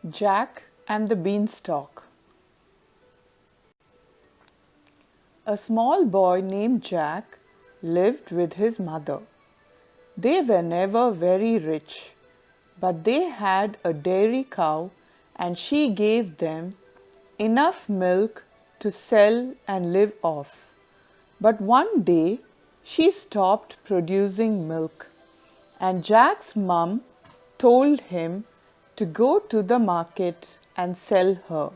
Jack and the Beanstalk. A small boy named Jack lived with his mother. They were never very rich, but they had a dairy cow and she gave them enough milk to sell and live off. But one day she stopped producing milk and Jack's mum told him to go to the market and sell her.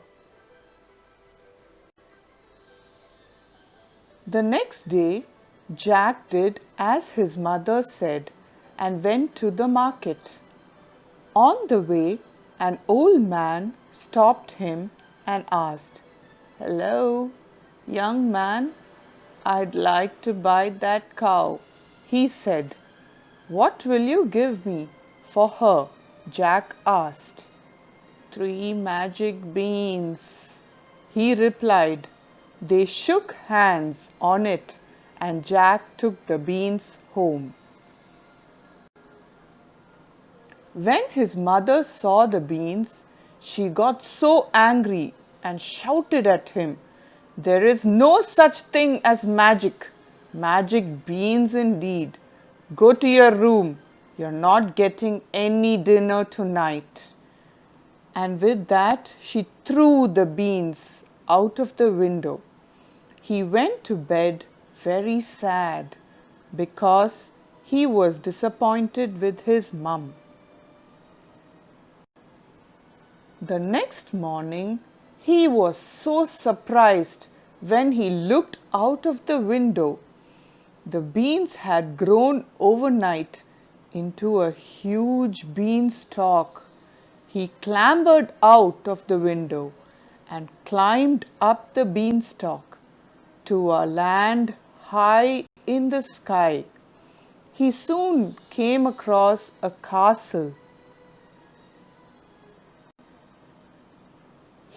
The next day, Jack did as his mother said and went to the market. On the way, an old man stopped him and asked, "Hello, young man, I'd like to buy that cow," he said. "What will you give me for her?" Jack asked. "3 magic beans," he replied. They shook hands on it and Jack took the beans home. When his mother saw the beans, she got so angry and shouted at him, "There is no such thing as magic. Magic beans indeed. Go to your room. You're not getting any dinner tonight." And with that, she threw the beans out of the window. He went to bed very sad because he was disappointed with his mum. The next morning, he was so surprised when he looked out of the window. The beans had grown overnight into a huge beanstalk. He clambered out of the window and climbed up the beanstalk to a land high in the sky. He soon came across a castle.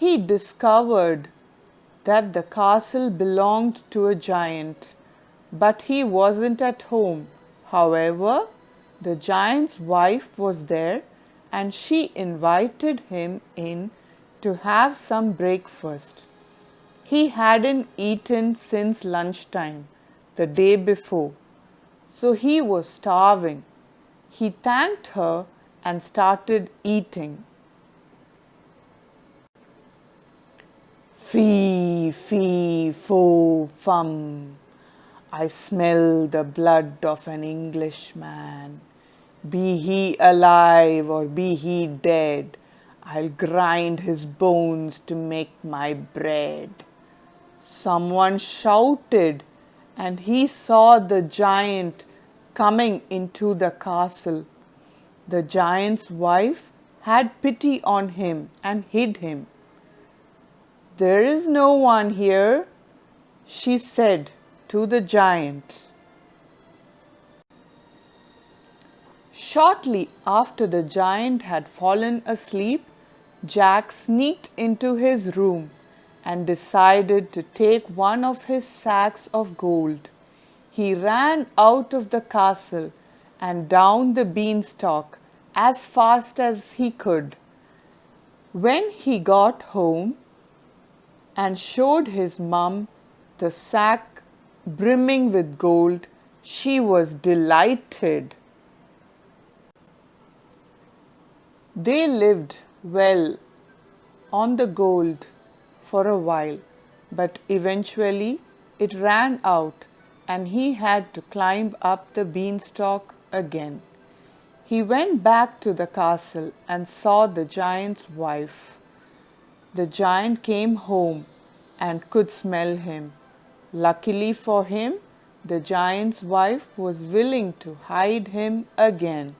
He discovered that the castle belonged to a giant, but he wasn't at home. However, the giant's wife was there and she invited him in to have some breakfast. He hadn't eaten since lunchtime the day before, so he was starving. He thanked her and started eating. "Fee, fee, fo, fum. I smell the blood of an Englishman. Be he alive or be he dead, I'll grind his bones to make my bread." Someone shouted, and he saw the giant coming into the castle. The giant's wife had pity on him and hid him. "There is no one here," she said to the giant. Shortly after the giant had fallen asleep, Jack sneaked into his room and decided to take one of his sacks of gold. He ran out of the castle and down the beanstalk as fast as he could. When he got home and showed his mum the sack brimming with gold, she was delighted. They lived well on the gold for a while, but eventually it ran out and he had to climb up the beanstalk again. He went back to the castle and saw the giant's wife. The giant came home and could smell him. Luckily for him, the giant's wife was willing to hide him again.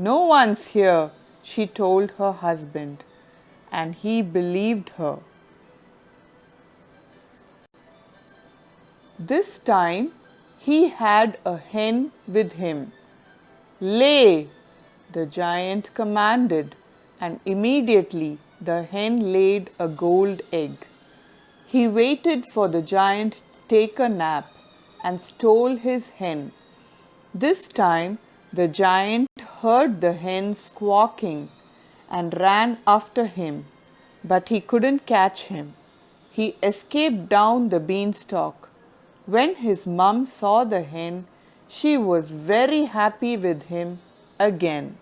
"No one's here," she told her husband, and he believed her. This time he had a hen with him. "Lay," the giant commanded, and immediately the hen laid a gold egg. He waited for the giant to take a nap and stole his hen. This time the giant heard the hen squawking and ran after him, but he couldn't catch him. He escaped down the beanstalk. When his mum saw the hen, she was very happy with him again.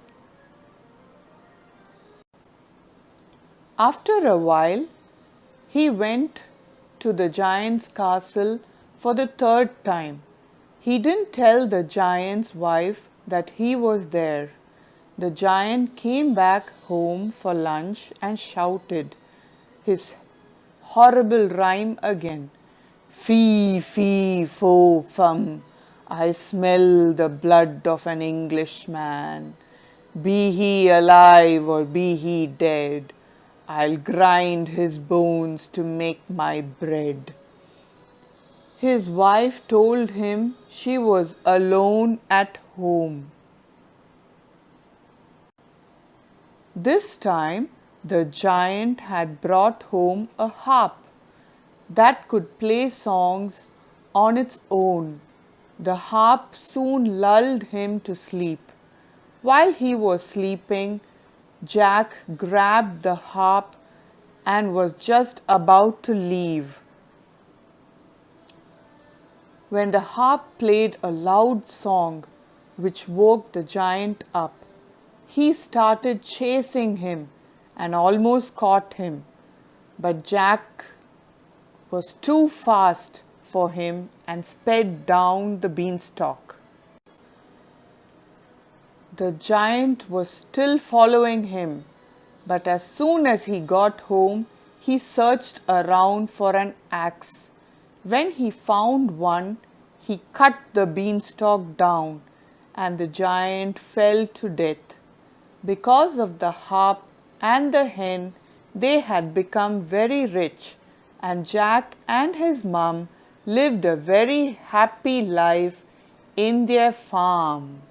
After a while, he went to the giant's castle for the third time. He didn't tell the giant's wife that he was there. The giant came back home for lunch and shouted his horrible rhyme again. Fee, fee, fo, fum, I smell the blood of an Englishman. Be he alive or be he dead, I'll grind his bones to make my bread. His wife told him she was alone at home. This time the giant had brought home a harp that could play songs on its own. The harp soon lulled him to sleep. While he was sleeping, Jack grabbed the harp and was just about to leave when the harp played a loud song which woke the giant up. He started chasing him and almost caught him, but Jack was too fast for him and sped down the beanstalk. The giant was still following him, but as soon as he got home, he searched around for an axe. When he found one, he cut the beanstalk down, and the giant fell to death. Because of the harp and the hen, they had become very rich, and Jack and his mum lived a very happy life in their farm.